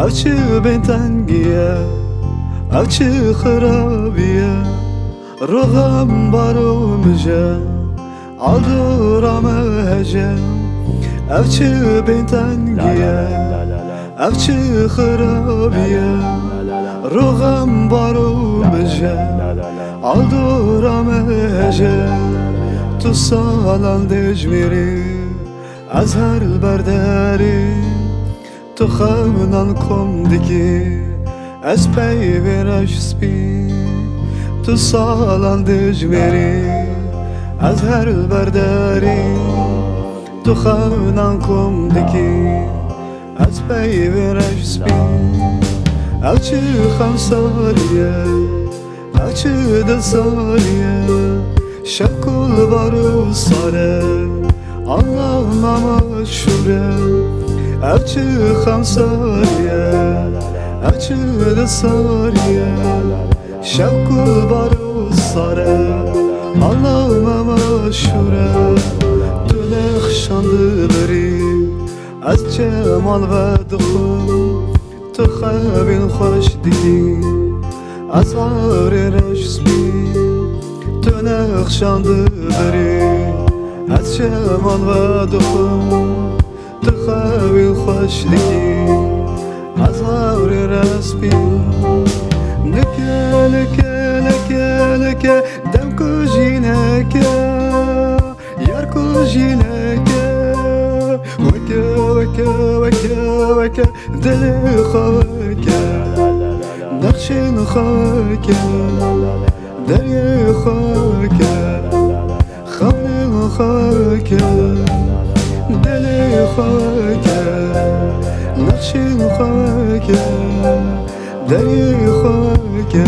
اوچه بنتنگیه اوچه خرابیه روغم بارو مجه عالدورم هجه اوچه بنتنگیه اوچه خرابیه روغم بارو مجه عالدورم هجه تو سالان دجمیری از هر برداری تو خونان کم دیگی از پی برش سپی تو سالان دجمیری از هر برداری تو خونان کم دیگی از پی برش سپی اوچه خمسالیه اوچه دسالیه شکل بارو ساره اللهم مشوره اوچه خمسالیه اوچه دسالیه شکل بارو ساره اللهم مشوره تو نخشانده بری از جمال و دخول تو خوابین خوش دیدی از عاری رشبی تو نخشانده بری از جمال و دخول تو خوابین خوش دیدی از عاری رشبی نکه نکه نکه نکه دم کجی نکه یار کجی نکه وکه وکه وکه وکه دل خوکه نقشین خوکه دریای خوکه خانه خوکه دل خوکه نقشین خوکه دریای خوکه